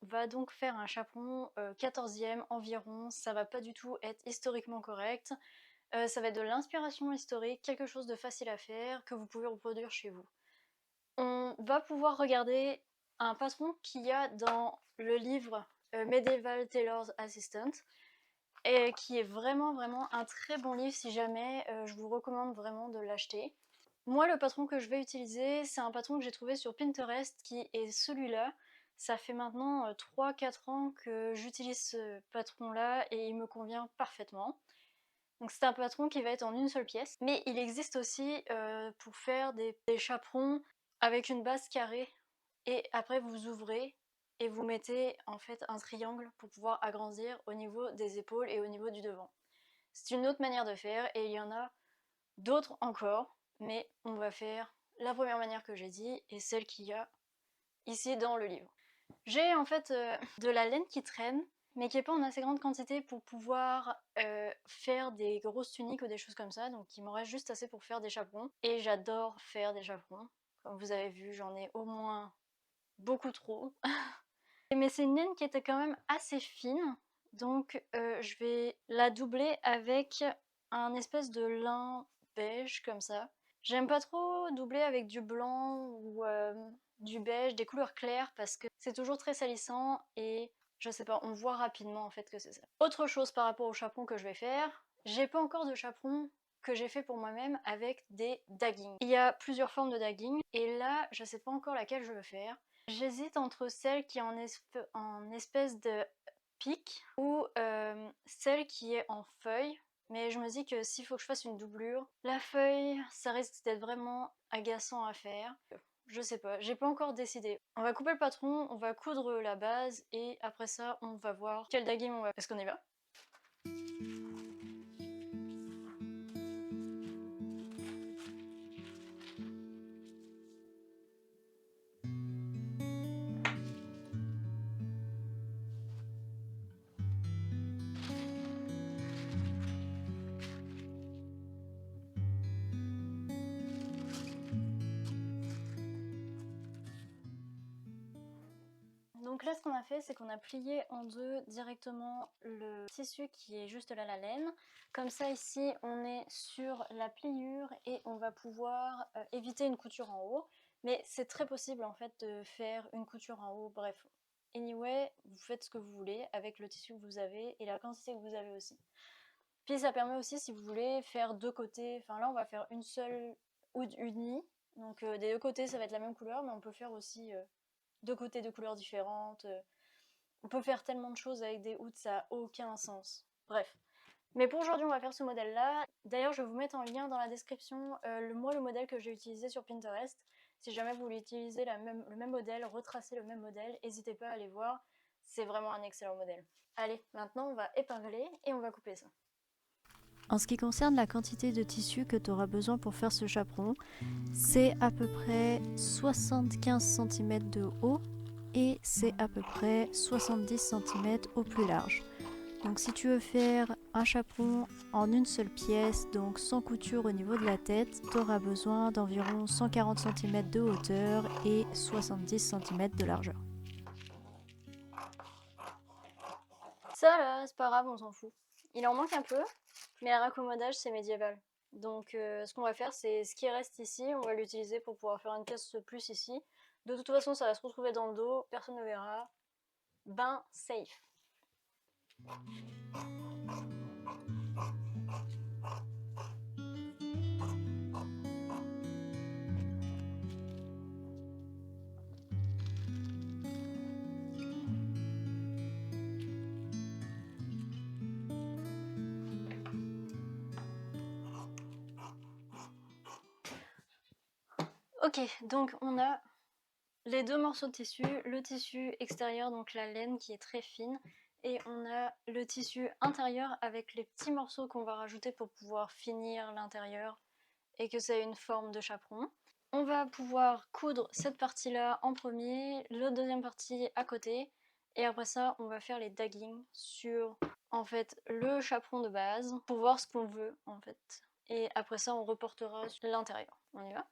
va donc faire un chaperon 14e environ, ça va pas du tout être historiquement correct. Ça va être de l'inspiration historique, quelque chose de facile à faire, que vous pouvez reproduire chez vous. On va pouvoir regarder un patron qu'il y a dans le livre Medieval Tailor's Assistant, et qui est vraiment un très bon livre. Si jamais, je vous recommande vraiment de l'acheter. Moi, le patron que je vais utiliser, c'est un patron que j'ai trouvé sur Pinterest, qui est celui-là. Ça fait maintenant 3-4 ans que j'utilise ce patron-là et il me convient parfaitement. Donc c'est un patron qui va être en une seule pièce, mais il existe aussi pour faire des chaperons avec une base carrée, et après vous ouvrez et vous mettez en fait un triangle pour pouvoir agrandir au niveau des épaules et au niveau du devant. C'est une autre manière de faire et il y en a d'autres encore, mais on va faire la première manière que j'ai dit et celle qu'il y a ici dans le livre. J'ai en fait de la laine qui traîne, mais qui n'est pas en assez grande quantité pour pouvoir faire des grosses tuniques ou des choses comme ça, donc il m'en reste juste assez pour faire des chaperons. Et j'adore faire des chaperons. Comme vous avez vu, j'en ai au moins beaucoup trop. Mais c'est une laine qui était quand même assez fine, donc je vais la doubler avec un espèce de lin beige comme ça. J'aime pas trop doubler avec du blanc ou du beige, des couleurs claires, parce que c'est toujours très salissant et je sais pas, on voit rapidement en fait que c'est ça. Autre chose par rapport au chaperon que je vais faire, j'ai pas encore de chaperon que j'ai fait pour moi-même avec des daggings. Il y a plusieurs formes de dagging et là je sais pas encore laquelle je veux faire. J'hésite entre celle qui est en espèce de pic ou celle qui est en feuille. Mais je me dis que s'il faut que je fasse une doublure, la feuille, ça risque d'être vraiment agaçant à faire. Je sais pas, j'ai pas encore décidé. On va couper le patron, on va coudre la base et après ça, on va voir quel dagging on va. Est-ce qu'on y va? Donc là, ce qu'on a fait, c'est qu'on a plié en deux directement le tissu qui est juste là, la laine. Comme ça, ici, on est sur la pliure et on va pouvoir éviter une couture en haut. Mais c'est très possible, en fait, de faire une couture en haut. Bref, anyway, vous faites ce que vous voulez avec le tissu que vous avez et la quantité que vous avez aussi. Puis ça permet aussi, si vous voulez, faire deux côtés. Enfin là, on va faire une seule hood unie. Donc des deux côtés, ça va être la même couleur, mais on peut faire aussi deux côtés de couleurs différentes. On peut faire tellement de choses avec des hoods, ça n'a aucun sens. Bref. Mais pour aujourd'hui, on va faire ce modèle-là. D'ailleurs, je vais vous mettre en lien dans la description le modèle que j'ai utilisé sur Pinterest. Si jamais vous voulez utiliser le même modèle, retracer le même modèle, n'hésitez pas à aller voir. C'est vraiment un excellent modèle. Allez, maintenant on va épingler et on va couper ça. En ce qui concerne la quantité de tissu que tu auras besoin pour faire ce chaperon, c'est à peu près 75 cm de haut et c'est à peu près 70 cm au plus large. Donc si tu veux faire un chaperon en une seule pièce, donc sans couture au niveau de la tête, tu auras besoin d'environ 140 cm de hauteur et 70 cm de largeur. Ça là, c'est pas grave, on s'en fout. Il en manque un peu, mais un raccommodage c'est médiéval. Donc ce qu'on va faire, c'est ce qui reste ici, on va l'utiliser pour pouvoir faire une pièce plus ici. De toute façon, ça va se retrouver dans le dos, personne ne verra. Ben safe. Ok, donc on a les deux morceaux de tissu, le tissu extérieur, donc la laine qui est très fine, et on a le tissu intérieur avec les petits morceaux qu'on va rajouter pour pouvoir finir l'intérieur et que ça ait une forme de chaperon. On va pouvoir coudre cette partie-là en premier, la deuxième partie à côté, et après ça, on va faire les daggings sur en fait le chaperon de base pour voir ce qu'on veut en fait. Et après ça, on reportera sur l'intérieur. On y va?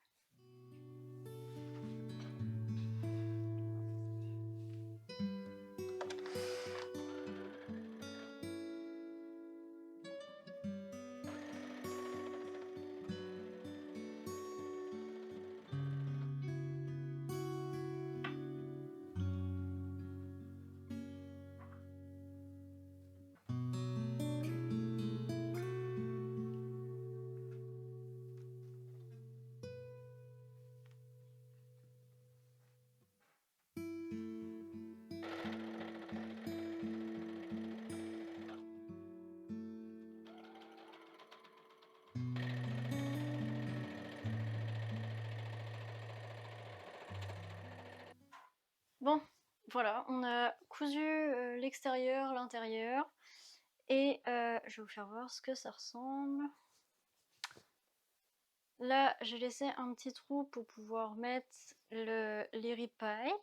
voilà, on a cousu l'extérieur, l'intérieur, et je vais vous faire voir ce que ça ressemble. Là, j'ai laissé un petit trou pour pouvoir mettre les ripies.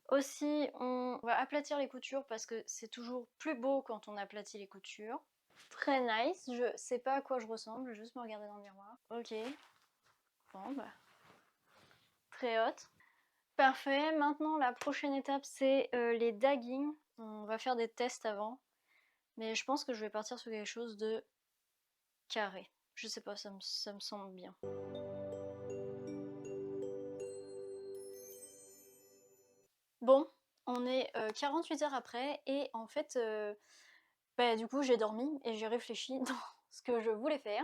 Aussi, on va aplatir les coutures parce que c'est toujours plus beau quand on aplatit les coutures. Très nice, je sais pas à quoi je ressemble, je vais juste me regarder dans le miroir. Ok, bon bah, très haute. Parfait, maintenant la prochaine étape c'est les daggings. On va faire des tests avant, mais je pense que je vais partir sur quelque chose de carré. Je sais pas, ça me semble bien. Bon, on est 48 heures après et en fait, bah, du coup j'ai dormi et j'ai réfléchi dans ce que je voulais faire.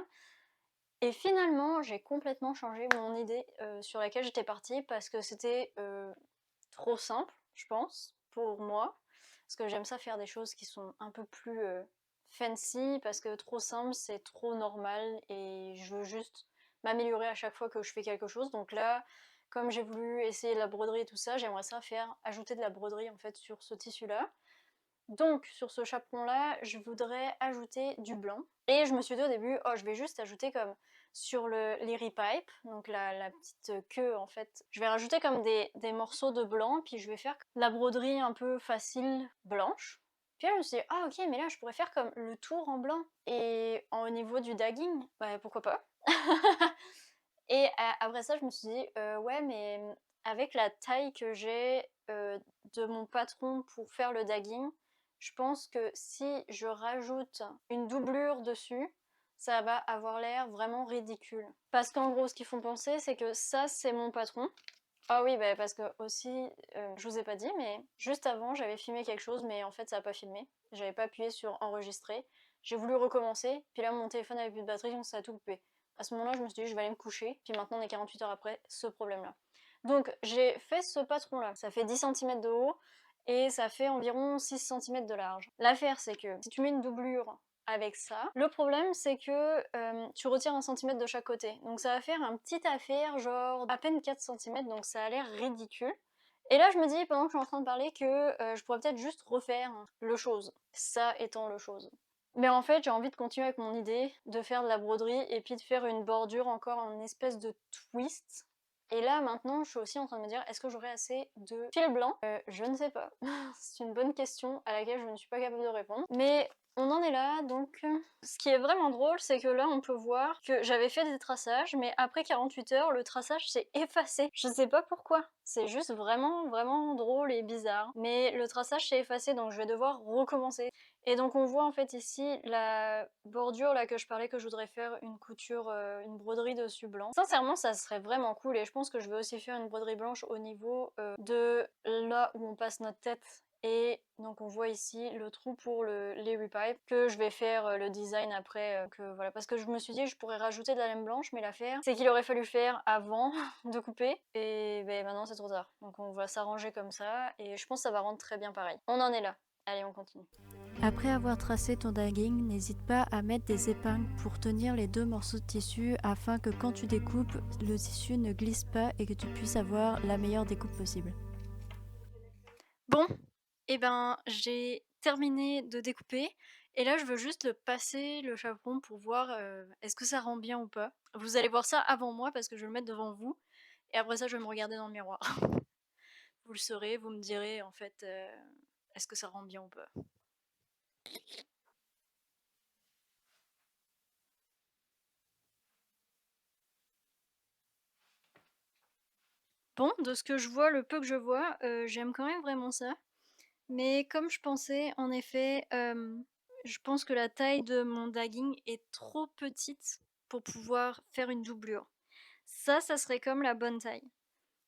Et finalement, j'ai complètement changé mon idée sur laquelle j'étais partie parce que c'était trop simple, je pense, pour moi. Parce que j'aime ça faire des choses qui sont un peu plus fancy, parce que trop simple, c'est trop normal et je veux juste m'améliorer à chaque fois que je fais quelque chose. Donc là, comme j'ai voulu essayer la broderie et tout ça, j'aimerais ça faire ajouter de la broderie en fait sur ce tissu-là. Donc sur ce chaperon-là, je voudrais ajouter du blanc. Et je me suis dit au début, oh je vais juste ajouter comme sur les repipes, donc la petite queue en fait. Je vais rajouter comme des morceaux de blanc, puis je vais faire la broderie un peu facile blanche. Puis là je me suis dit, ah ok, mais là je pourrais faire comme le tour en blanc. Et au niveau du dagging, bah pourquoi pas. Et après ça je me suis dit, ouais mais avec la taille que j'ai de mon patron pour faire le dagging, je pense que si je rajoute une doublure dessus, ça va avoir l'air vraiment ridicule. Parce qu'en gros, ce qu'ils font penser, c'est que ça, c'est mon patron. Ah oui, bah parce que aussi, je vous ai pas dit, mais juste avant, j'avais filmé quelque chose, mais en fait, ça a pas filmé. J'avais pas appuyé sur enregistrer. J'ai voulu recommencer, puis là, mon téléphone avait plus de batterie, donc ça a tout coupé. À ce moment-là, je me suis dit, je vais aller me coucher, puis maintenant, on est 48 heures après ce problème-là. Donc, j'ai fait ce patron-là. Ça fait 10 cm de haut, et ça fait environ 6 cm de large. L'affaire, c'est que si tu mets une doublure avec ça, le problème c'est que tu retires 1 cm de chaque côté. Donc ça va faire un petit affaire, genre à peine 4 cm, donc ça a l'air ridicule. Et là je me dis, pendant que je suis en train de parler, que je pourrais peut-être juste refaire le chose, ça étant le chose. Mais en fait j'ai envie de continuer avec mon idée, de faire de la broderie et puis de faire une bordure encore en espèce de twist. Et là maintenant je suis aussi en train de me dire, est-ce que j'aurai assez de fil blanc? Je ne sais pas. C'est une bonne question à laquelle je ne suis pas capable de répondre. Mais on en est là, donc ce qui est vraiment drôle, c'est que là on peut voir que j'avais fait des traçages, mais après 48 heures, le traçage s'est effacé. Je sais pas pourquoi, c'est juste vraiment drôle et bizarre. Mais le traçage s'est effacé, donc je vais devoir recommencer. Et donc on voit en fait ici la bordure là que je parlais, que je voudrais faire une couture, une broderie dessus blanc. Sincèrement ça serait vraiment cool et je pense que je vais aussi faire une broderie blanche au niveau de là où on passe notre tête. Et donc on voit ici le trou pour les repipes, que je vais faire le design après, voilà, parce que je me suis dit je pourrais rajouter de la laine blanche, mais l'affaire c'est qu'il aurait fallu faire avant de couper, et ben, maintenant c'est trop tard. Donc on va s'arranger comme ça, et je pense que ça va rendre très bien pareil. On en est là. Allez, on continue. Après avoir tracé ton dagging, n'hésite pas à mettre des épingles pour tenir les deux morceaux de tissu afin que quand tu découpes, le tissu ne glisse pas et que tu puisses avoir la meilleure découpe possible. Bon, et ben j'ai terminé de découper et là je veux juste le passer le chaperon pour voir est-ce que ça rend bien ou pas. Vous allez voir ça avant moi parce que je vais le mettre devant vous et après ça je vais me regarder dans le miroir. Vous le saurez, vous me direz en fait est-ce que ça rend bien ou pas. Bon, de ce que je vois, le peu que je vois, j'aime quand même vraiment ça. Mais comme je pensais, en effet, je pense que la taille de mon dagging est trop petite pour pouvoir faire une doublure. Ça serait comme la bonne taille.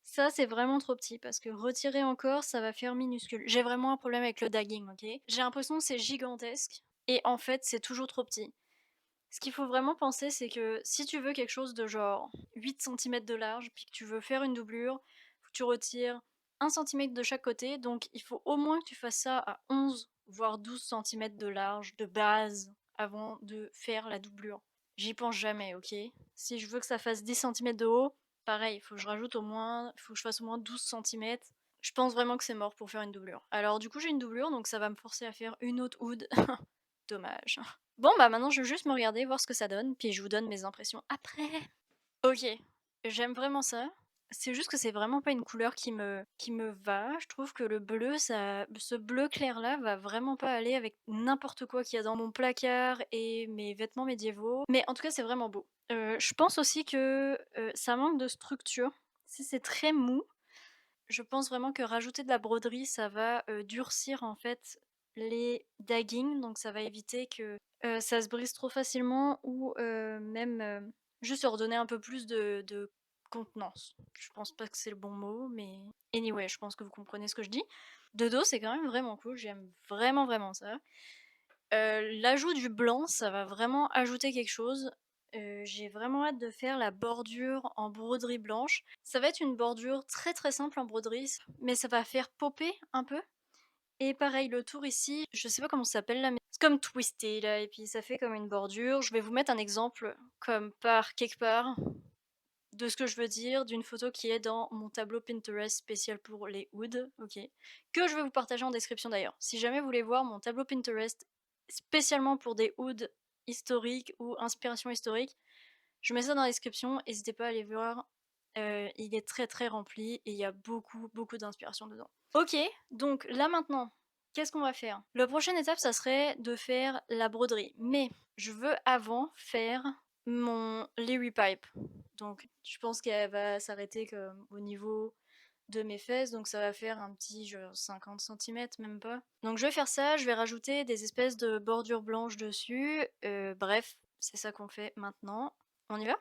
Ça, c'est vraiment trop petit parce que retirer encore, ça va faire minuscule. J'ai vraiment un problème avec le dagging, ok? J'ai l'impression que c'est gigantesque et en fait, c'est toujours trop petit. Ce qu'il faut vraiment penser, c'est que si tu veux quelque chose de genre 8 cm de large, puis que tu veux faire une doublure, faut que tu retires 1 cm de chaque côté, donc il faut au moins que tu fasses ça à 11 voire 12 cm de large de base avant de faire la doublure. J'y pense jamais, ok? Si je veux que ça fasse 10 cm de haut, pareil, il faut que je rajoute au moins, il faut que je fasse au moins 12 centimètres. Je pense vraiment que c'est mort pour faire une doublure. Alors du coup, j'ai une doublure, donc ça va me forcer à faire une autre hood. Dommage. Bon, bah maintenant, je vais juste me regarder, voir ce que ça donne, puis je vous donne mes impressions après. OK, j'aime vraiment ça. C'est juste que c'est vraiment pas une couleur qui me va. Je trouve que le bleu, ce bleu clair-là va vraiment pas aller avec n'importe quoi qu'il y a dans mon placard et mes vêtements médiévaux. Mais en tout cas, c'est vraiment beau. Je pense aussi que, ça manque de structure. C'est très mou. Je pense vraiment que rajouter de la broderie, ça va, durcir en fait les daggings, donc ça va éviter que, ça se brise trop facilement ou, même, juste leur donner un peu plus de contenance. Je pense pas que c'est le bon mot, mais anyway, je pense que vous comprenez ce que je dis. De dos, c'est quand même vraiment cool, j'aime vraiment, vraiment ça. L'ajout du blanc, ça va vraiment ajouter quelque chose. J'ai vraiment hâte de faire la bordure en broderie blanche. Ça va être une bordure très, très simple en broderie, mais ça va faire popper un peu et pareil, le tour ici, je sais pas comment ça s'appelle là, mais c'est comme twisté là et puis ça fait comme une bordure. Je vais vous mettre un exemple comme par quelque part de ce que je veux dire, d'une photo qui est dans mon tableau Pinterest spécial pour les hoods, OK, que je vais vous partager en description d'ailleurs. Si jamais vous voulez voir mon tableau Pinterest spécialement pour des hoods historiques ou inspiration historique, je mets ça dans la description, n'hésitez pas à aller voir. Il est très, très rempli et il y a beaucoup, beaucoup d'inspiration dedans. OK, donc là maintenant, qu'est-ce qu'on va faire? La prochaine étape, ça serait de faire la broderie, mais je veux avant faire mon Leary Pipe. Donc je pense qu'elle va s'arrêter comme au niveau de mes fesses, donc ça va faire un petit genre 50 centimètres, même pas. Donc je vais faire ça, je vais rajouter des espèces de bordures blanches dessus. Bref, c'est ça qu'on fait maintenant. On y va?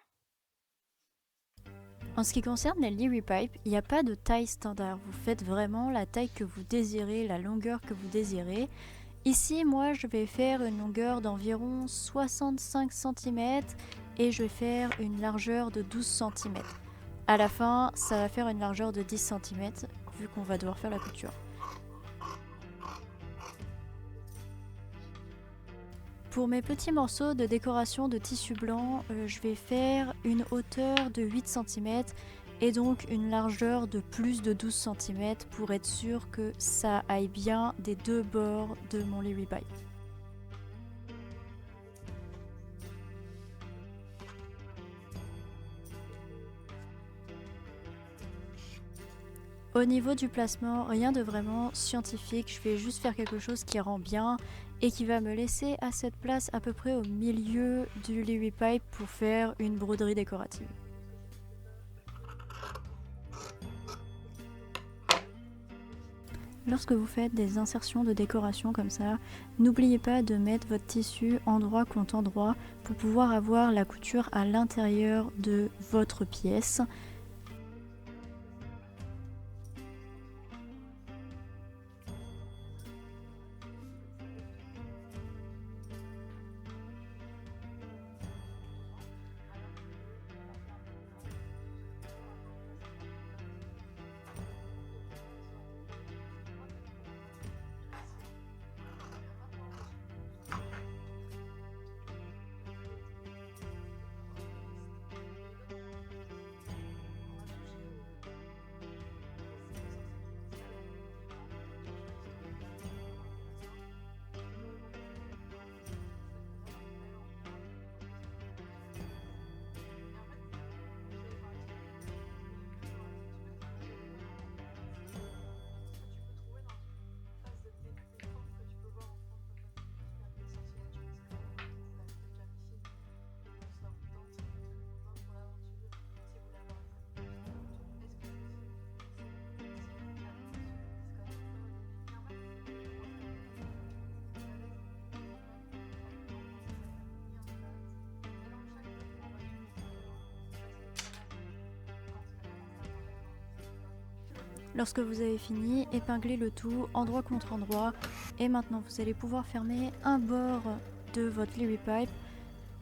En ce qui concerne les Leary Pipe, il n'y a pas de taille standard. Vous faites vraiment la taille que vous désirez, la longueur que vous désirez. Ici, moi, je vais faire une longueur d'environ 65 cm et je vais faire une largeur de 12 cm. À la fin, ça va faire une largeur de 10 cm vu qu'on va devoir faire la couture. Pour mes petits morceaux de décoration de tissu blanc, je vais faire une hauteur de 8 cm et donc une largeur de plus de 12 cm pour être sûr que ça aille bien des deux bords de mon Leary Pipe. Au niveau du placement, rien de vraiment scientifique, je vais juste faire quelque chose qui rend bien et qui va me laisser à cette place à peu près au milieu du Leary Pipe pour faire une broderie décorative. Lorsque vous faites des insertions de décoration comme ça, n'oubliez pas de mettre votre tissu endroit contre endroit pour pouvoir avoir la couture à l'intérieur de votre pièce. Lorsque vous avez fini, épinglez le tout endroit contre endroit et maintenant vous allez pouvoir fermer un bord de votre Leary Pipe,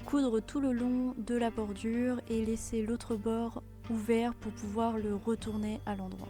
coudre tout le long de la bordure et laisser l'autre bord ouvert pour pouvoir le retourner à l'endroit.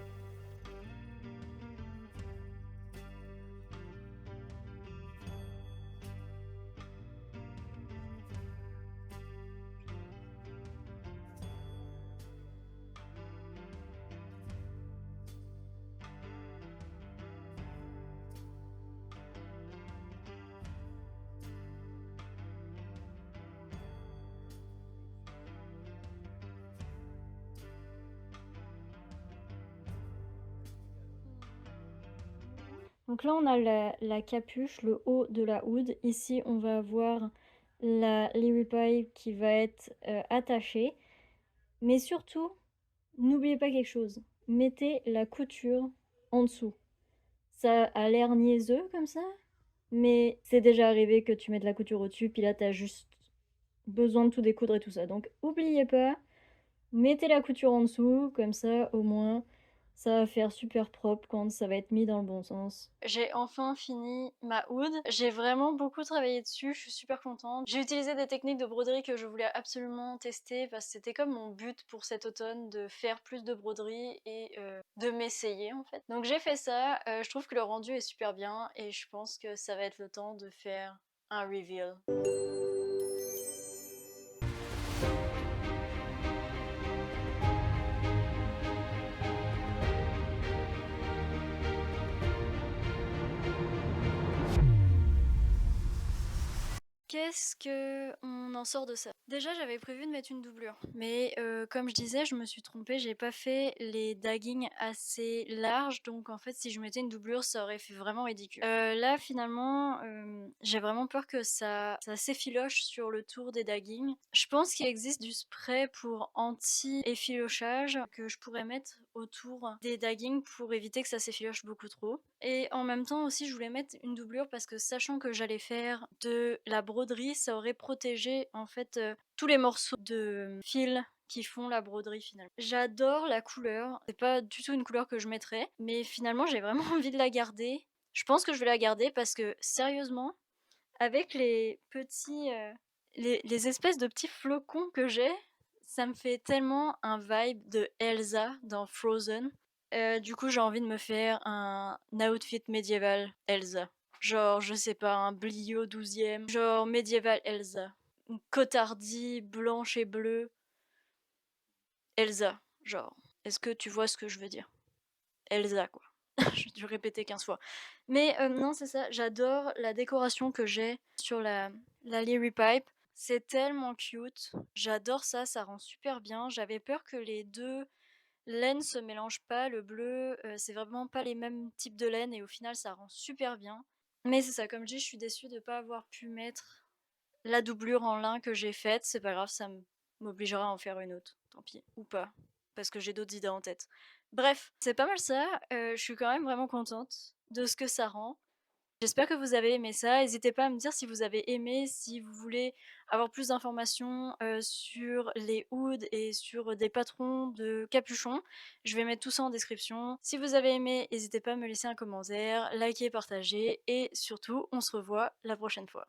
Donc là, on a la capuche, le haut de la hood. Ici, on va avoir la Leary Pipe qui va être attachée. Mais surtout, n'oubliez pas quelque chose. Mettez la couture en dessous. Ça a l'air niaiseux comme ça, mais c'est déjà arrivé que tu mettes la couture au-dessus, puis là, t'as juste besoin de tout découdre et tout ça. Donc, oubliez pas, mettez la couture en dessous, comme ça, au moins, ça va faire super propre quand ça va être mis dans le bon sens. J'ai enfin fini ma hood. J'ai vraiment beaucoup travaillé dessus, je suis super contente. J'ai utilisé des techniques de broderie que je voulais absolument tester parce que c'était comme mon but pour cet automne de faire plus de broderie et de m'essayer en fait. Donc j'ai fait ça, je trouve que le rendu est super bien et je pense que ça va être le temps de faire un reveal. Qu'est-ce qu'on en sort de ça? Déjà, j'avais prévu de mettre une doublure, mais comme je disais, je me suis trompée, j'ai pas fait les daggings assez larges, donc en fait, si je mettais une doublure, ça aurait fait vraiment ridicule. Là, finalement, j'ai vraiment peur que ça s'effiloche sur le tour des daggings. Je pense qu'il existe du spray pour anti-effilochage que je pourrais mettre autour des daggings pour éviter que ça s'effiloche beaucoup trop. Et en même temps aussi, je voulais mettre une doublure parce que sachant que j'allais faire de la broderie, ça aurait protégé en fait tous les morceaux de fil qui font la broderie finalement. J'adore la couleur, c'est pas du tout une couleur que je mettrais, mais finalement j'ai vraiment envie de la garder. Je pense que je vais la garder parce que sérieusement, avec les petits, les espèces de petits flocons que j'ai, ça me fait tellement un vibe de Elsa dans Frozen. Du coup, j'ai envie de me faire un outfit médiéval Elsa. Genre, je sais pas, un Blio 12e, genre médiéval Elsa. Une cotardie blanche et bleue Elsa, genre. Est-ce que tu vois ce que je veux dire? Elsa, quoi. J'ai dû répéter 15 fois. Mais non, c'est ça, j'adore la décoration que j'ai sur la Leary Pipe. C'est tellement cute. J'adore ça, ça rend super bien. J'avais peur que les deux laines se mélangent pas. Le bleu, c'est vraiment pas les mêmes types de laine et au final, ça rend super bien. Mais c'est ça, comme je dis, je suis déçue de pas avoir pu mettre la doublure en lin que j'ai faite. C'est pas grave, ça m'obligera à en faire une autre. Tant pis. Ou pas. Parce que j'ai d'autres idées en tête. Bref, c'est pas mal ça. Je suis quand même vraiment contente de ce que ça rend. J'espère que vous avez aimé ça. N'hésitez pas à me dire si vous avez aimé, si vous voulez avoir plus d'informations sur les hoods et sur des patrons de capuchons. Je vais mettre tout ça en description. Si vous avez aimé, n'hésitez pas à me laisser un commentaire, liker, partager et surtout, on se revoit la prochaine fois.